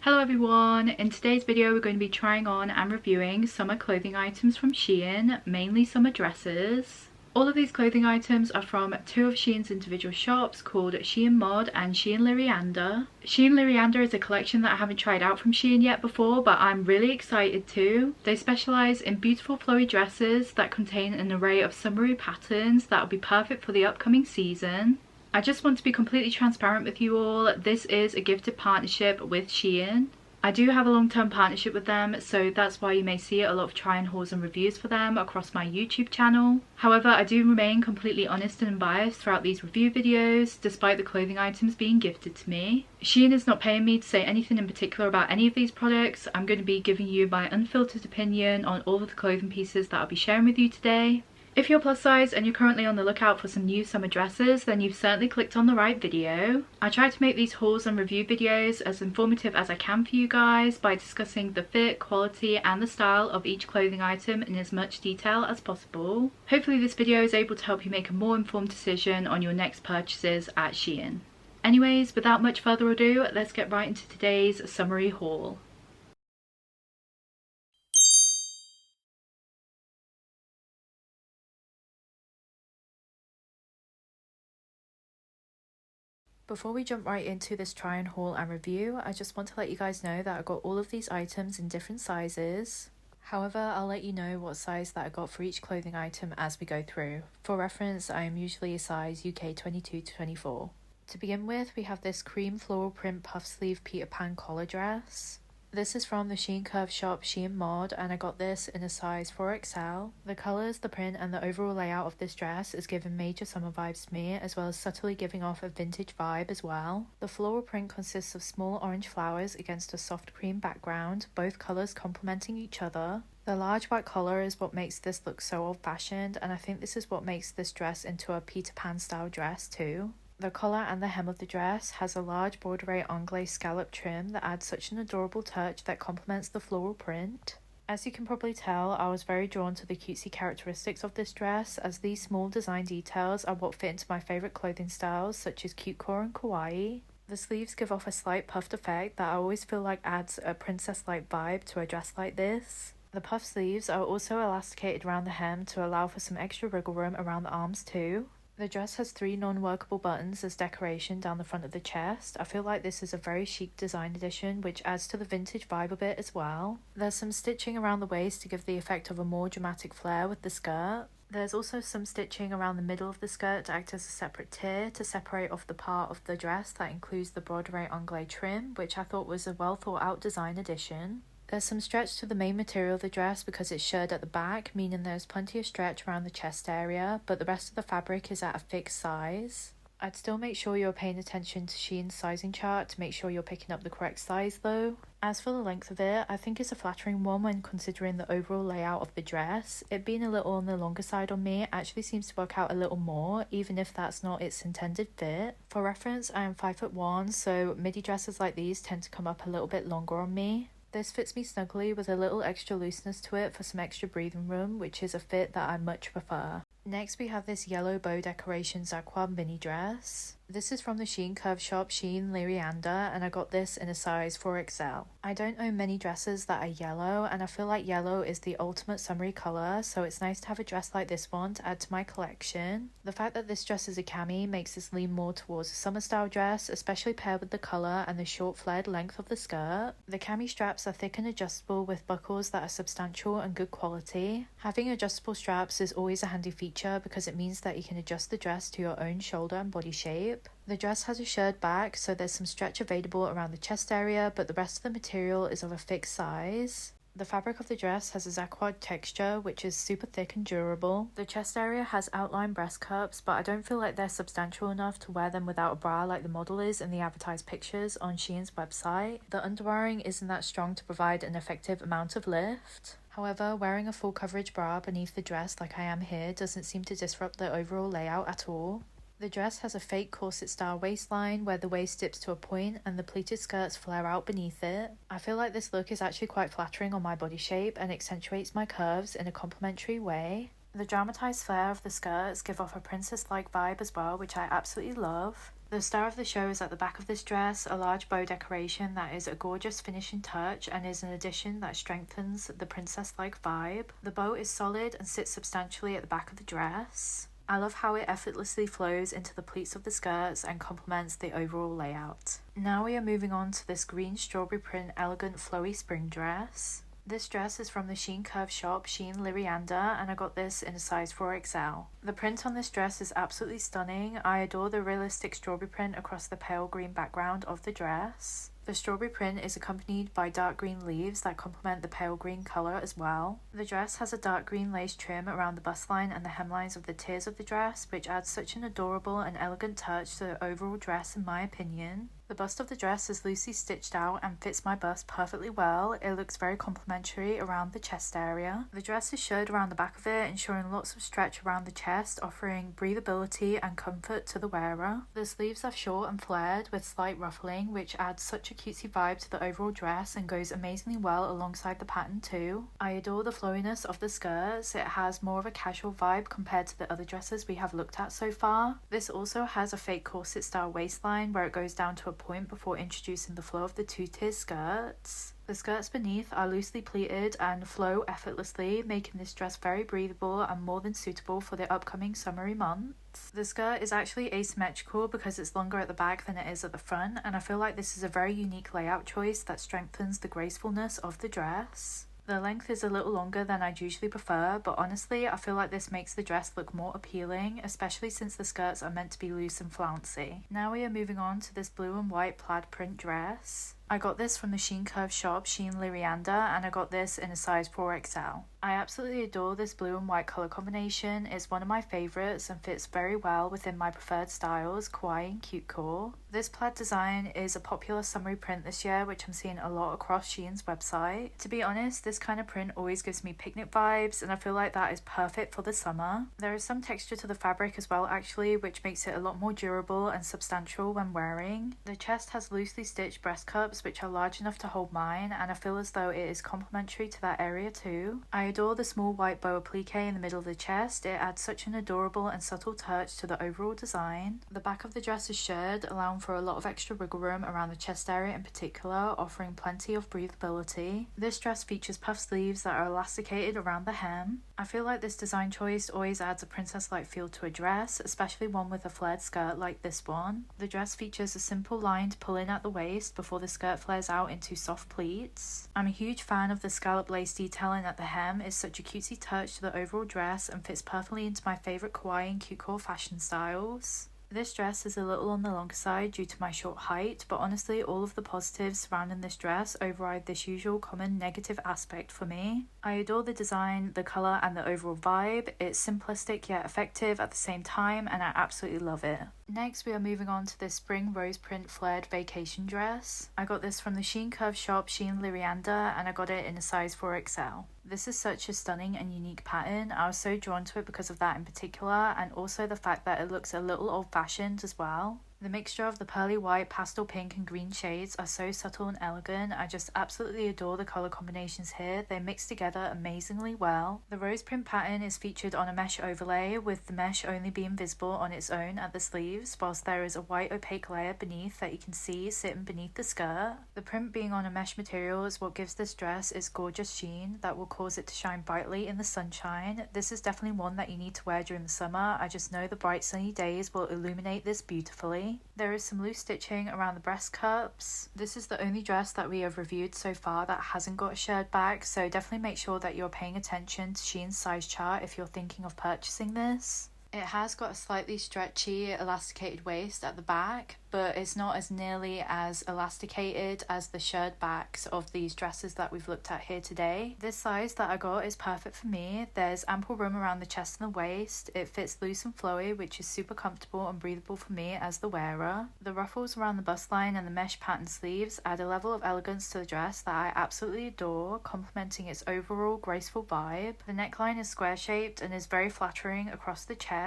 Hello everyone, in today's video we're going to be trying on and reviewing summer clothing items from Shein, mainly summer dresses. All of these clothing items are from two of Shein's individual shops called Shein Mod and Shein Lirianda. Shein Lirianda is a collection that I haven't tried out from Shein yet before, but I'm really excited to. They specialise in beautiful flowy dresses that contain an array of summery patterns that will be perfect for the upcoming season. I just want to be completely transparent with you all. This is a gifted partnership with Shein. I do have a long-term partnership with them, so that's why you may see a lot of try and hauls and reviews for them across my YouTube channel. However, I do remain completely honest and unbiased throughout these review videos, despite the clothing items being gifted to me. Shein is not paying me to say anything in particular about any of these products. I'm going to be giving you my unfiltered opinion on all of the clothing pieces that I'll be sharing with you today. If you're plus size and you're currently on the lookout for some new summer dresses, then you've certainly clicked on the right video. I try to make these hauls and review videos as informative as I can for you guys by discussing the fit, quality and the style of each clothing item in as much detail as possible. Hopefully this video is able to help you make a more informed decision on your next purchases at Shein. Anyways, without much further ado, let's get right into today's summary haul. Before we jump right into this try and haul and review, I just want to let you guys know that I got all of these items in different sizes. However, I'll let you know what size that I got for each clothing item as we go through. For reference, I am usually a size UK 22 to 24. To begin with, we have this cream floral print puff sleeve Peter Pan collar dress. This is from the Shein Curve shop Shein Mod, and I got this in a size 4XL. The colours, the print and the overall layout of this dress is giving major summer vibes to me, as well as subtly giving off a vintage vibe as well. The floral print consists of small orange flowers against a soft cream background, both colours complementing each other. The large white collar is what makes this look so old-fashioned, and I think this is what makes this dress into a Peter Pan style dress too. The collar and the hem of the dress has a large broderie anglais scallop trim that adds such an adorable touch that complements the floral print. As you can probably tell, I was very drawn to the cutesy characteristics of this dress, as these small design details are what fit into my favourite clothing styles such as cutecore and kawaii. The sleeves give off a slight puffed effect that I always feel like adds a princess-like vibe to a dress like this. The puff sleeves are also elasticated around the hem to allow for some extra wriggle room around the arms too. The dress has 3 non-workable buttons as decoration down the front of the chest. I feel like this is a very chic design addition which adds to the vintage vibe a bit as well. There's some stitching around the waist to give the effect of a more dramatic flare with the skirt. There's also some stitching around the middle of the skirt to act as a separate tier to separate off the part of the dress that includes the broderie anglais trim, which I thought was a well thought out design addition. There's some stretch to the main material of the dress because it's shirred at the back, meaning there's plenty of stretch around the chest area, but the rest of the fabric is at a fixed size. I'd still make sure you're paying attention to Shein's sizing chart to make sure you're picking up the correct size though. As for the length of it, I think it's a flattering one when considering the overall layout of the dress. It being a little on the longer side on me actually seems to work out a little more, even if that's not its intended fit. For reference, I am 5'1", so midi dresses like these tend to come up a little bit longer on me. This fits me snugly with a little extra looseness to it for some extra breathing room, which is a fit that I much prefer. Next we have this yellow bow decorations aqua mini dress. This is from the Shein Curve shop Shein Lirianda, and I got this in a size 4XL. I don't own many dresses that are yellow, and I feel like yellow is the ultimate summery colour, so it's nice to have a dress like this one to add to my collection. The fact that this dress is a cami makes this lean more towards a summer style dress, especially paired with the colour and the short flared length of the skirt. The cami straps are thick and adjustable with buckles that are substantial and good quality. Having adjustable straps is always a handy feature because it means that you can adjust the dress to your own shoulder and body shape. The dress has a shirred back, so there's some stretch available around the chest area, but the rest of the material is of a fixed size. The fabric of the dress has a zacquard texture, which is super thick and durable. The chest area has outlined breast cups, but I don't feel like they're substantial enough to wear them without a bra like the model is in the advertised pictures on Shein's website. The underwiring isn't that strong to provide an effective amount of lift. However, wearing a full coverage bra beneath the dress like I am here doesn't seem to disrupt the overall layout at all. The dress has a fake corset style waistline where the waist dips to a point and the pleated skirts flare out beneath it. I feel like this look is actually quite flattering on my body shape and accentuates my curves in a complimentary way. The dramatised flare of the skirts give off a princess-like vibe as well, which I absolutely love. The star of the show is at the back of this dress, a large bow decoration that is a gorgeous finishing touch and is an addition that strengthens the princess-like vibe. The bow is solid and sits substantially at the back of the dress. I love how it effortlessly flows into the pleats of the skirts and complements the overall layout. Now we are moving on to this green strawberry print elegant flowy spring dress. This dress is from the Shein Curve shop, Shein Lirianda, and I got this in a size 4XL. The print on this dress is absolutely stunning. I adore the realistic strawberry print across the pale green background of the dress. The strawberry print is accompanied by dark green leaves that complement the pale green colour as well. The dress has a dark green lace trim around the bust line and the hemlines of the tiers of the dress, which adds such an adorable and elegant touch to the overall dress in my opinion. The bust of the dress is loosely stitched out and fits my bust perfectly well. It looks very complimentary around the chest area. The dress is showed around the back of it, ensuring lots of stretch around the chest, offering breathability and comfort to the wearer. The sleeves are short and flared with slight ruffling, which adds such a cutesy vibe to the overall dress and goes amazingly well alongside the pattern too. I adore the flowiness of the skirts. It has more of a casual vibe compared to the other dresses we have looked at so far. This also has a fake corset style waistline where it goes down to a point before introducing the flow of the two-tier skirts. The skirts beneath are loosely pleated and flow effortlessly, making this dress very breathable and more than suitable for the upcoming summery months. The skirt is actually asymmetrical because it's longer at the back than it is at the front, and I feel like this is a very unique layout choice that strengthens the gracefulness of the dress. The length is a little longer than I'd usually prefer, but honestly I feel like this makes the dress look more appealing, especially since the skirts are meant to be loose and flouncy. Now we are moving on to this blue and white plaid print dress. I got this from the Shein Curve shop, Shein Lirianda, and I got this in a size 4XL. I absolutely adore this blue and white colour combination. It's one of my favourites and fits very well within my preferred styles, kawaii and cute core. This plaid design is a popular summery print this year, which I'm seeing a lot across Shein's website. To be honest, this kind of print always gives me picnic vibes, and I feel like that is perfect for the summer. There is some texture to the fabric as well actually, which makes it a lot more durable and substantial when wearing. The chest has loosely stitched breast cups which are large enough to hold mine, and I feel as though it is complementary to that area too. I adore the small white boa plique in the middle of the chest. It adds such an adorable and subtle touch to the overall design. The back of the dress is shirred, allowing for a lot of extra wiggle room around the chest area in particular, offering plenty of breathability. This dress features puff sleeves that are elasticated around the hem. I feel like this design choice always adds a princess-like feel to a dress, especially one with a flared skirt like this one. The dress features a simple lined pull-in at the waist before the skirt flares out into soft pleats. I'm a huge fan of the scallop lace detailing at the hem. It's such a cutesy touch to the overall dress and fits perfectly into my favourite kawaii and cute core fashion styles. This dress is a little on the longer side due to my short height, but honestly all of the positives surrounding this dress override this usual common negative aspect for me. I adore the design, the colour and the overall vibe. It's simplistic yet effective at the same time, and I absolutely love it. Next we are moving on to this spring rose print flared vacation dress. I got this from the Shein Curve shop, Shein Lirianda, and I got it in a size 4XL. This is such a stunning and unique pattern. I was so drawn to it because of that in particular, and also the fact that it looks a little old-fashioned as well. The mixture of the pearly white, pastel pink and green shades are so subtle and elegant. I just absolutely adore the colour combinations here. They mix together amazingly well. The rose print pattern is featured on a mesh overlay, with the mesh only being visible on its own at the sleeves, whilst there is a white opaque layer beneath that you can see sitting beneath the skirt. The print being on a mesh material is what gives this dress its gorgeous sheen that will cause it to shine brightly in the sunshine. This is definitely one that you need to wear during the summer. I just know the bright sunny days will illuminate this beautifully. There is some loose stitching around the breast cups. This is the only dress that we have reviewed so far that hasn't got a shirred back, so definitely make sure that you're paying attention to Shein's size chart if you're thinking of purchasing this. It has got a slightly stretchy elasticated waist at the back, but it's not as nearly as elasticated as the shirred backs of these dresses that we've looked at here today. This size that I got is perfect for me. There's ample room around the chest and the waist. It fits loose and flowy, which is super comfortable and breathable for me as the wearer. The ruffles around the bust line and the mesh pattern sleeves add a level of elegance to the dress that I absolutely adore, complementing its overall graceful vibe. The neckline is square shaped and is very flattering across the chest.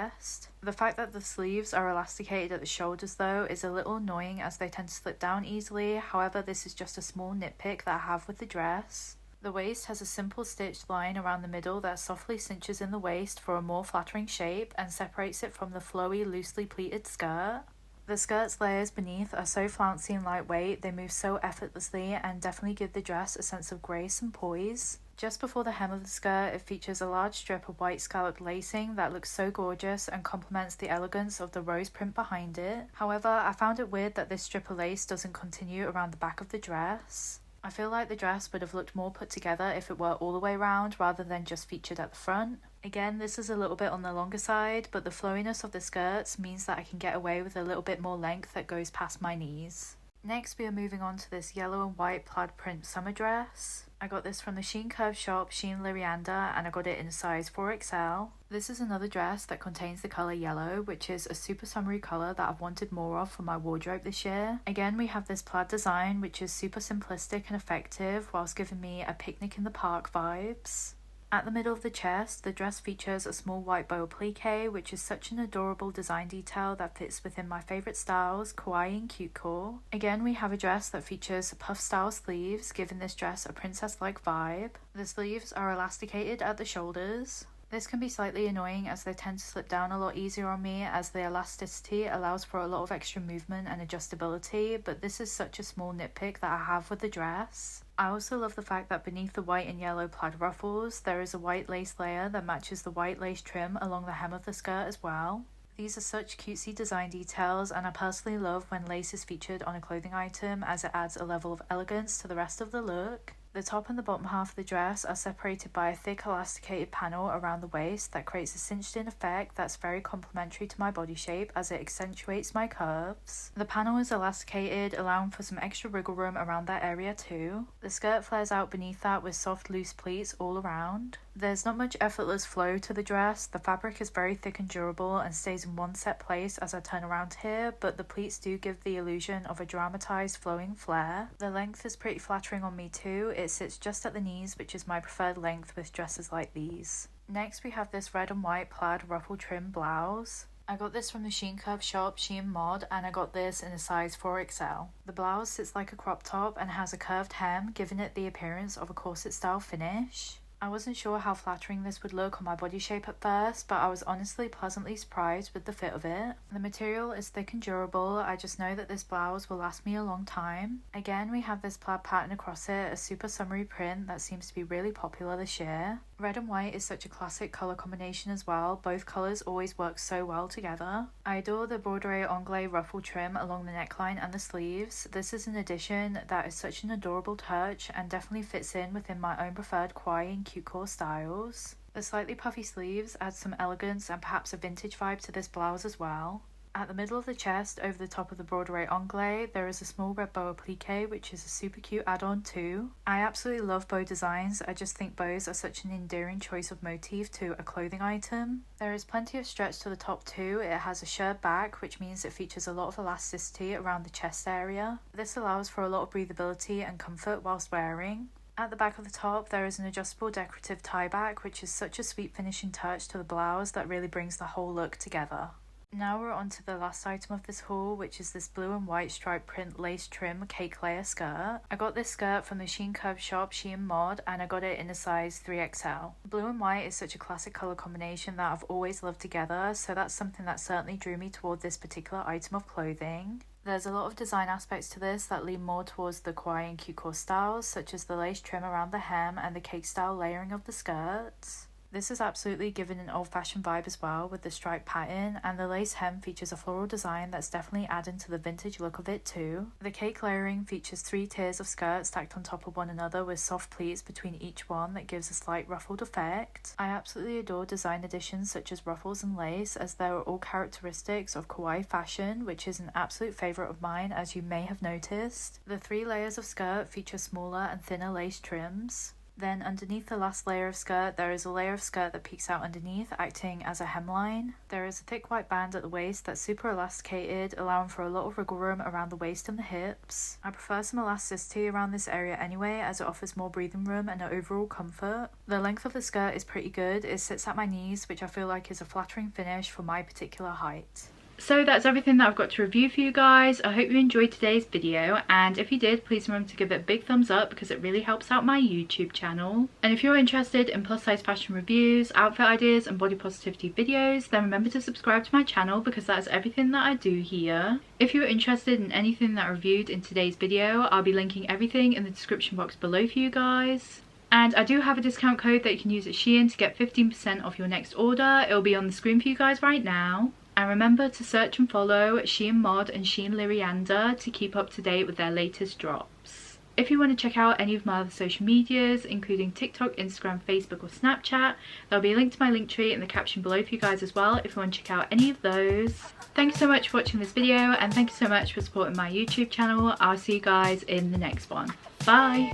The fact that the sleeves are elasticated at the shoulders though is a little annoying as they tend to slip down easily. However, this is just a small nitpick that I have with the dress. The waist has a simple stitched line around the middle that softly cinches in the waist for a more flattering shape and separates it from the flowy, loosely pleated skirt. The skirt's layers beneath are so flouncy and lightweight, they move so effortlessly and definitely give the dress a sense of grace and poise. Just before the hem of the skirt, it features a large strip of white scalloped lacing that looks so gorgeous and complements the elegance of the rose print behind it. However, I found it weird that this strip of lace doesn't continue around the back of the dress. I feel like the dress would have looked more put together if it were all the way around rather than just featured at the front. Again, this is a little bit on the longer side, but the flowiness of the skirts means that I can get away with a little bit more length that goes past my knees. Next, we are moving on to this yellow and white plaid print summer dress. I got this from the Shein Curve shop, Shein Lirianda, and I got it in a size 4XL. This is another dress that contains the colour yellow, which is a super summery colour that I've wanted more of for my wardrobe this year. Again, we have this plaid design, which is super simplistic and effective, whilst giving me a picnic in the park vibes. At the middle of the chest, the dress features a small white bow applique, which is such an adorable design detail that fits within my favourite styles, kawaii and cute core. Again, we have a dress that features puff style sleeves, giving this dress a princess-like vibe. The sleeves are elasticated at the shoulders. This can be slightly annoying as they tend to slip down a lot easier on me as the elasticity allows for a lot of extra movement and adjustability, but this is such a small nitpick that I have with the dress. I also love the fact that beneath the white and yellow plaid ruffles, there is a white lace layer that matches the white lace trim along the hem of the skirt as well. These are such cutesy design details, and I personally love when lace is featured on a clothing item as it adds a level of elegance to the rest of the look. The top and the bottom half of the dress are separated by a thick elasticated panel around the waist that creates a cinched in effect that's very complementary to my body shape as it accentuates my curves. The panel is elasticated, allowing for some extra wriggle room around that area too. The skirt flares out beneath that with soft loose pleats all around. There's not much effortless flow to the dress. The fabric is very thick and durable and stays in one set place as I turn around here, but the pleats do give the illusion of a dramatized flowing flare. The length is pretty flattering on me too. It sits just at the knees, which is my preferred length with dresses like these. Next, we have this red and white plaid ruffle trim blouse. I got this from the Shein Curve shop, Shein Mod, and I got this in a size 4XL. The blouse sits like a crop top and has a curved hem, giving it the appearance of a corset style finish. I wasn't sure how flattering this would look on my body shape at first, but I was honestly pleasantly surprised with the fit of it. The material is thick and durable. I just know that this blouse will last me a long time. Again, we have this plaid pattern across it, a super summery print that seems to be really popular this year. Red and white is such a classic colour combination as well. Both colours always work so well together. I adore the broderie anglais ruffle trim along the neckline and the sleeves. This is an addition that is such an adorable touch and definitely fits in within my own preferred kawaii and cute core styles. The slightly puffy sleeves add some elegance and perhaps a vintage vibe to this blouse as well. At the middle of the chest, over the top of the broderie anglais, there is a small red bow applique, which is a super cute add-on too. I absolutely love bow designs. I just think bows are such an endearing choice of motif to a clothing item. There is plenty of stretch to the top too. It has a sheer back, which means it features a lot of elasticity around the chest area. This allows for a lot of breathability and comfort whilst wearing. At the back of the top, there is an adjustable decorative tie back, which is such a sweet finishing touch to the blouse that really brings the whole look together. Now we're on to the last item of this haul, which is this blue and white striped print lace trim cake layer skirt. I got this skirt from the Shein Curve shop, Shein Mod, and I got it in a size 3XL. Blue and white is such a classic colour combination that I've always loved together, so that's something that certainly drew me toward this particular item of clothing. There's a lot of design aspects to this that lean more towards the kawaii and cute core styles, such as the lace trim around the hem and the cake style layering of the skirts. This is absolutely given an old-fashioned vibe as well with the striped pattern, and the lace hem features a floral design that's definitely adding to the vintage look of it too. The cake layering features 3 tiers of skirts stacked on top of one another with soft pleats between each one that gives a slight ruffled effect. I absolutely adore design additions such as ruffles and lace, as they are all characteristics of kawaii fashion, which is an absolute favourite of mine, as you may have noticed. The 3 layers of skirt feature smaller and thinner lace trims. Then underneath the last layer of skirt, there is a layer of skirt that peeks out underneath, acting as a hemline. There is a thick white band at the waist that's super elasticated, allowing for a lot of wriggle room around the waist and the hips. I prefer some elasticity around this area anyway, as it offers more breathing room and overall comfort. The length of the skirt is pretty good. It sits at my knees, which I feel like is a flattering finish for my particular height. So that's everything that I've got to review for you guys. I hope you enjoyed today's video, and if you did, please remember to give it a big thumbs up because it really helps out my YouTube channel. And if you're interested in plus size fashion reviews, outfit ideas and body positivity videos, then remember to subscribe to my channel because that's everything that I do here. If you're interested in anything that I reviewed in today's video, I'll be linking everything in the description box below for you guys. And I do have a discount code that you can use at Shein to get 15% off your next order. It'll be on the screen for you guys right now. And remember to search and follow Shein Mod and Shein Lirianda to keep up to date with their latest drops. If you want to check out any of my other social medias, including TikTok, Instagram, Facebook or Snapchat, there'll be a link to my link tree in the caption below for you guys as well if you want to check out any of those. Thank you so much for watching this video, and thank you so much for supporting my YouTube channel. I'll see you guys in the next one. Bye!